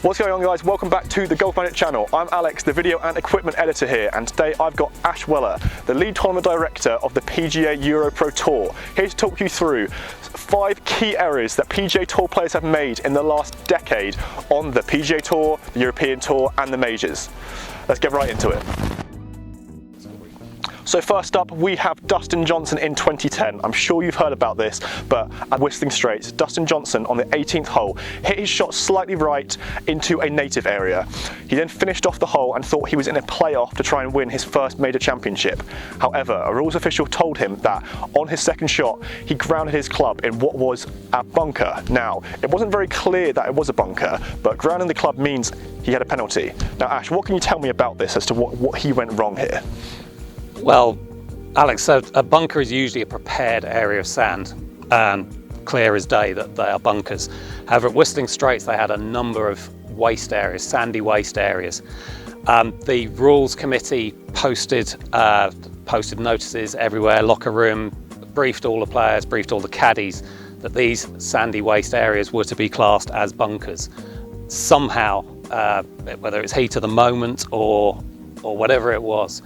What's going on, guys? Welcome back to the GolfMagic channel. I'm Alex, the video and equipment editor here, and today I've got Ash Weller, the lead tournament director of the PGA EuroPro Tour, here to talk you through 5 key errors that PGA Tour players have made in the last decade on the PGA Tour, the European Tour and the majors. Let's get right into it. So first up, we have Dustin Johnson in 2010. I'm sure you've heard about this, but at Whistling Straits, Dustin Johnson on the 18th hole hit his shot slightly right into a native area. He then finished off the hole and thought he was in a playoff to try and win his first major championship. However, a rules official told him that on his second shot, he grounded his club in what was a bunker. Now, it wasn't very clear that it was a bunker, but grounding the club means he had a penalty. Now, Ash, what can you tell me about this as to what he went wrong here? Well, Alex, so a bunker is usually a prepared area of sand, clear as day that they are bunkers. However, at Whistling Straits, they had a number of waste areas, sandy waste areas. The rules committee posted notices everywhere, locker room, briefed all the players, briefed all the caddies that these sandy waste areas were to be classed as bunkers. Somehow, whether it's heat of the moment or whatever it was,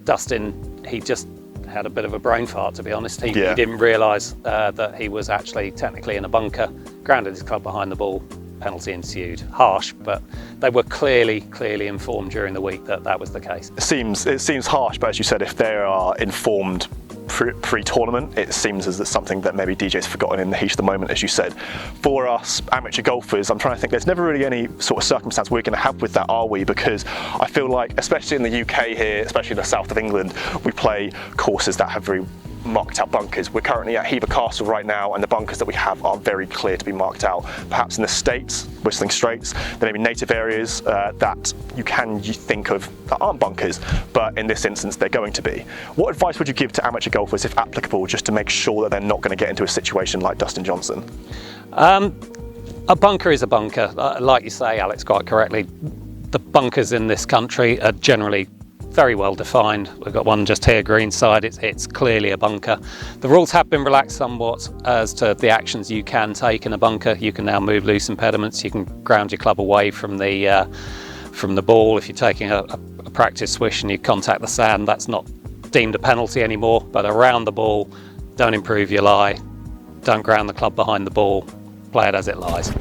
Dustin, he just had a bit of a brain fart, to be honest. He didn't realise that he was actually technically in a bunker, grounded his club behind the ball, penalty ensued. Harsh, but they were clearly informed during the week that that was the case. It seems harsh, but as you said, if they are informed pre-tournament, it seems as something that maybe DJ's forgotten in the heat of the moment, as you said. For us amateur golfers, I'm trying to think, there's never really any sort of circumstance we're going to have with that, are we? Because I feel like, especially in the UK here, especially in the south of England, we play courses that have very marked out bunkers. We're currently at Hever Castle right now, and the bunkers that we have are very clear to be marked out. Perhaps in the States, Whistling Straits, there may be native areas that you think of that aren't bunkers, but in this instance they're going to be. What advice would you give to amateur golfers, if applicable, just to make sure that they're not going to get into a situation like Dustin Johnson? A bunker is a bunker. Like you say, Alex, quite correctly, the bunkers in this country are generally very well defined. We've got one just here, greenside, it's clearly a bunker. The rules have been relaxed somewhat as to the actions you can take in a bunker. You can now move loose impediments, you can ground your club away from the ball. If you're taking a practice swish and you contact the sand, that's not deemed a penalty anymore, but around the ball, don't improve your lie, don't ground the club behind the ball, play it as it lies.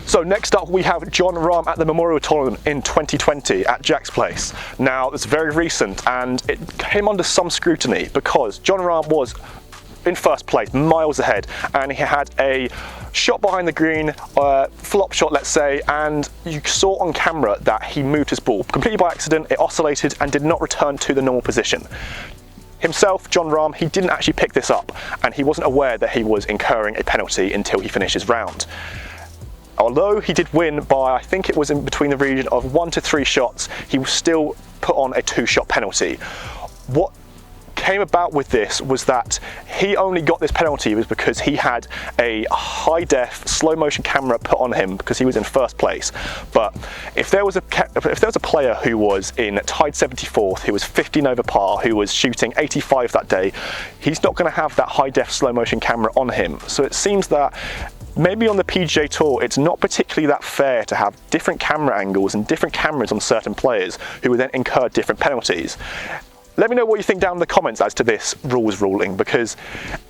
So next up, we have Jon Rahm at the Memorial Tournament in 2020 at Jack's Place. Now, it's very recent and it came under some scrutiny because Jon Rahm was in first place, miles ahead, and he had a shot behind the green, flop shot, let's say, and you saw on camera that he moved his ball completely by accident. It oscillated and did not return to the normal position. Himself, Jon Rahm, he didn't actually pick this up, and he wasn't aware that he was incurring a penalty until he finished his round. Although he did win by, I think it was in between the region of 1 to 3 shots, he was still put on a 2-shot penalty. What came about with this was that he only got this penalty was because he had a high-def slow motion camera put on him because he was in first place. But if there was a player who was in tied 74th, who was 15 over par, who was shooting 85 that day, he's not going to have that high-def slow motion camera on him. So it seems that maybe on the PGA Tour, it's not particularly that fair to have different camera angles and different cameras on certain players who would then incur different penalties. Let me know what you think down in the comments as to this rules ruling, because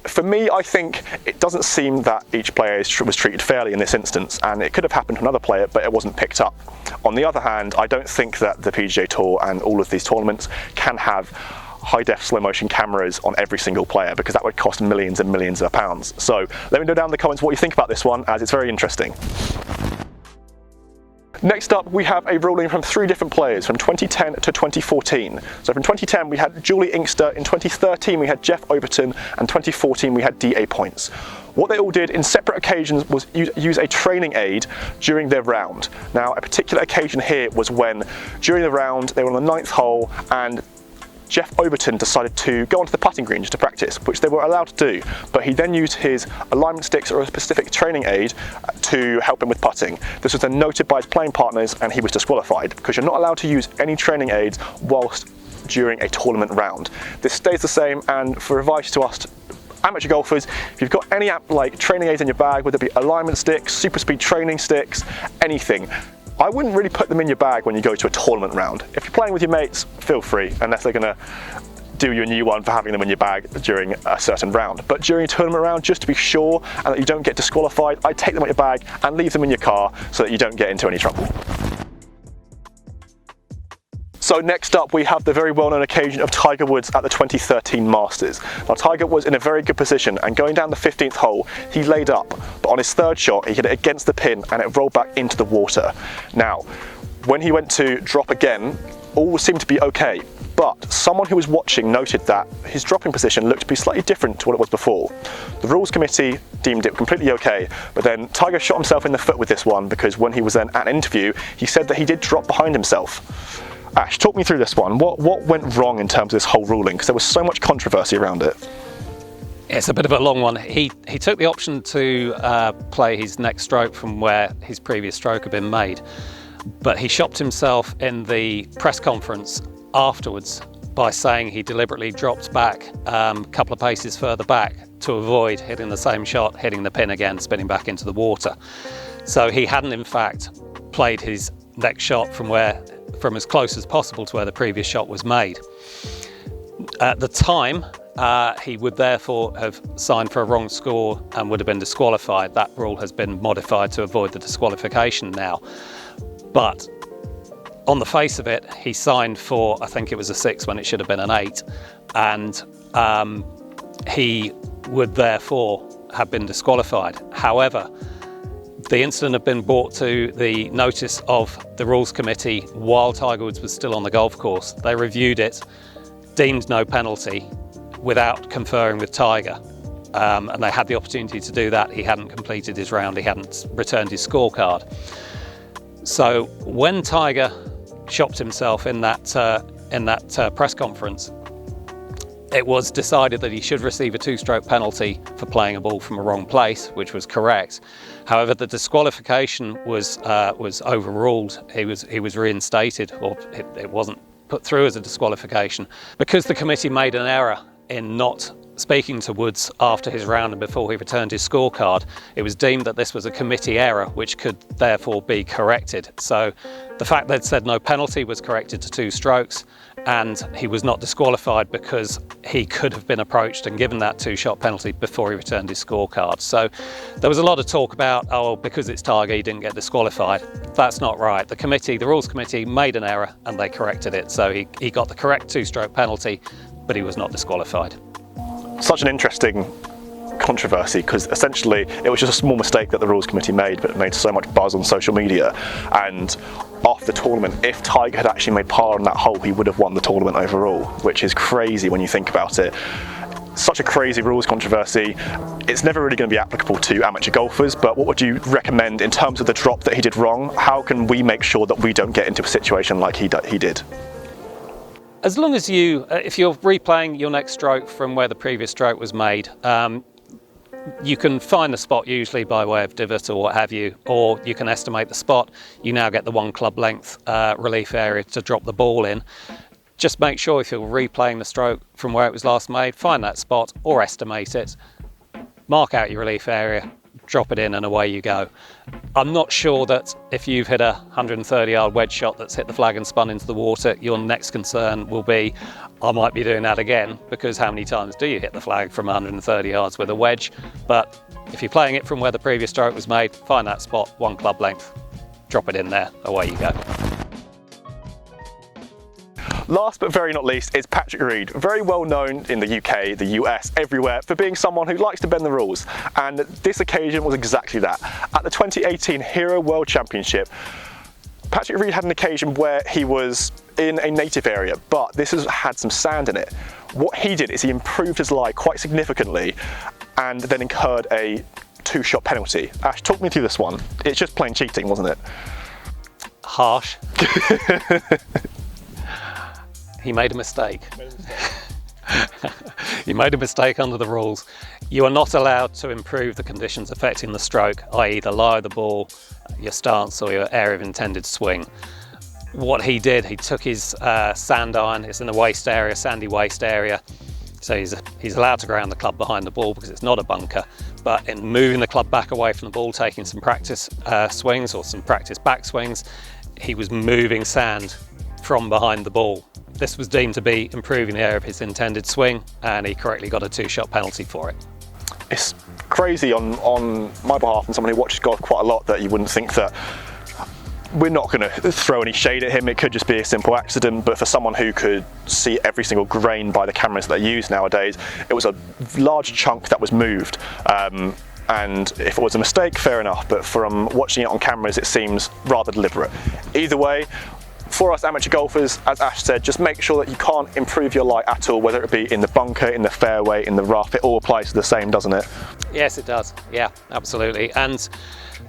for me, I think it doesn't seem that each player was treated fairly in this instance, and it could have happened to another player, but it wasn't picked up. On the other hand, I don't think that the PGA Tour and all of these tournaments can have high-def slow-motion cameras on every single player, because that would cost millions and millions of pounds. So let me know down in the comments what you think about this one, as it's very interesting. Next up, we have a ruling from 3 different players from 2010 to 2014. So from 2010, we had Julie Inkster, in 2013, we had Jeff Overton, and 2014, we had DA Points. What they all did in separate occasions was use a training aid during their round. Now, a particular occasion here was when, during the round, they were on the 9th hole, and Jeff Overton decided to go onto the putting green just to practice, which they were allowed to do, but he then used his alignment sticks or a specific training aid to help him with putting. This was then noted by his playing partners and he was disqualified, because you're not allowed to use any training aids whilst during a tournament round. This stays the same, and for advice to us amateur golfers, if you've got any like training aids in your bag, whether it be alignment sticks, super speed training sticks, anything, I wouldn't really put them in your bag when you go to a tournament round. If you're playing with your mates, feel free, unless they're gonna do you a new one for having them in your bag during a certain round. But during a tournament round, just to be sure and that you don't get disqualified, I take them out your bag and leave them in your car so that you don't get into any trouble. So next up, we have the very well-known occasion of Tiger Woods at the 2013 Masters. Now, Tiger was in a very good position, and going down the 15th hole, he laid up, but on his third shot, he hit it against the pin and it rolled back into the water. Now, when he went to drop again, all seemed to be okay, but someone who was watching noted that his dropping position looked to be slightly different to what it was before. The rules committee deemed it completely okay, but then Tiger shot himself in the foot with this one, because when he was then at an interview, he said that he did drop behind himself. Ash, talk me through this one. What went wrong in terms of this whole ruling? Because there was so much controversy around it. It's a bit of a long one. He took the option to play his next stroke from where his previous stroke had been made, but he shopped himself in the press conference afterwards by saying he deliberately dropped back a couple of paces further back to avoid hitting the same shot, hitting the pin again, spinning back into the water. So he hadn't in fact played his next shot from as close as possible to where the previous shot was made. At the time, he would therefore have signed for a wrong score and would have been disqualified. That rule has been modified to avoid the disqualification now. But on the face of it, he signed for, I think it was a 6 when it should have been an 8, and he would therefore have been disqualified. However, the incident had been brought to the notice of the Rules Committee while Tiger Woods was still on the golf course. They reviewed it, deemed no penalty without conferring with Tiger, and they had the opportunity to do that. He hadn't completed his round, he hadn't returned his scorecard. So when Tiger shopped himself in that press conference, it was decided that he should receive a 2-stroke penalty for playing a ball from a wrong place, which was correct. However, the disqualification was overruled. He was reinstated, or it wasn't put through as a disqualification, because the committee made an error in not speaking to Woods after his round and before he returned his scorecard. It was deemed that this was a committee error which could therefore be corrected. So the fact they'd said no penalty was corrected to 2 strokes, and he was not disqualified because he could have been approached and given that 2-shot penalty before he returned his scorecard. So there was a lot of talk about, oh, because it's Tiger, he didn't get disqualified. That's not right. The Rules Committee made an error and they corrected it. So he got the correct 2-stroke penalty, but he was not disqualified. Such an interesting controversy, because essentially it was just a small mistake that the Rules Committee made, but it made so much buzz on social media. And after the tournament, if Tiger had actually made par on that hole, he would have won the tournament overall, which is crazy when you think about it. Such a crazy rules controversy. It's never really going to be applicable to amateur golfers, but what would you recommend in terms of the drop that he did wrong? How can we make sure that we don't get into a situation like he did? As long as if you're replaying your next stroke from where the previous stroke was made, you can find the spot usually by way of divot or what have you, or you can estimate the spot. You now get the 1 club length relief area to drop the ball in. Just make sure if you're replaying the stroke from where it was last made, find that spot or estimate it, mark out your relief area, drop it in and away you go. I'm not sure that if you've hit a 130-yard wedge shot that's hit the flag and spun into the water, your next concern will be, I might be doing that again, because how many times do you hit the flag from 130 yards with a wedge? But if you're playing it from where the previous stroke was made, find that spot, 1 club length, drop it in there, away you go. Last but very not least is Patrick Reed, very well known in the UK, the US, everywhere for being someone who likes to bend the rules, and this occasion was exactly that. At the 2018 Hero World Championship, Patrick Reed had an occasion where he was in a native area, but this had some sand in it. What he did is he improved his lie quite significantly and then incurred a 2-shot penalty. Ash, talk me through this one. It's just plain cheating, wasn't it? Harsh. He made a mistake. He made a mistake under the rules. You are not allowed to improve the conditions affecting the stroke, i.e. the lie of the ball, your stance or your area of intended swing. What he did, he took his sand iron, it's in the waist area, sandy waist area, So he's allowed to ground the club behind the ball because it's not a bunker, but in moving the club back away from the ball, taking some practice swings or some practice back swings, he was moving sand from behind the ball. This was deemed to be improving the area of his intended swing, and he correctly got a 2-shot penalty for it. It's crazy on my behalf and someone who watches golf quite a lot that you wouldn't think that we're not going to throw any shade at him. It could just be a simple accident, but for someone who could see every single grain by the cameras that they use nowadays, it was a large chunk that was moved. And if it was a mistake, fair enough, but from watching it on cameras, it seems rather deliberate. Either way, for us amateur golfers, as Ash said, just make sure that you can't improve your lie at all, whether it be in the bunker, in the fairway, in the rough. It all applies to the same, doesn't it? Yes, it does. Yeah, absolutely. And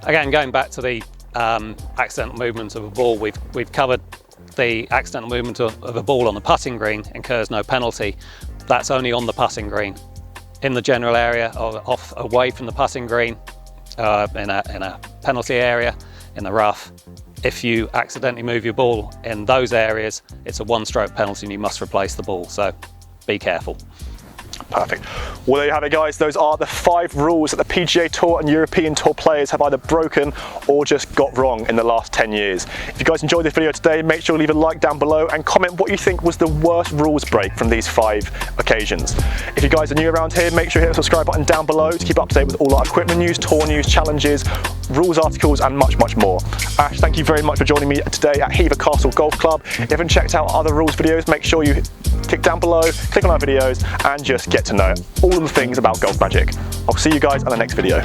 again, going back to the accidental movement of a ball, we've covered the accidental movement of a ball on the putting green incurs no penalty. That's only on the putting green. In the general area, or off away from the putting green, in a penalty area, in the rough, if you accidentally move your ball in those areas, it's a 1-stroke penalty and you must replace the ball, so be careful. Perfect. Well, there you have it, guys. Those are the 5 rules that the PGA Tour and European Tour players have either broken or just got wrong in the last 10 years. If you guys enjoyed this video today, make sure to leave a like down below and comment what you think was the worst rules break from these 5 occasions. If you guys are new around here, make sure you hit the subscribe button down below to keep up to date with all our equipment news, tour news, challenges, rules articles and much more. Ash, thank you very much for joining me today at Hever Castle Golf Club. If you haven't checked out other rules videos, make sure you click down below, click on our videos and just get to know all of the things about GolfMagic. I'll see you guys on the next video.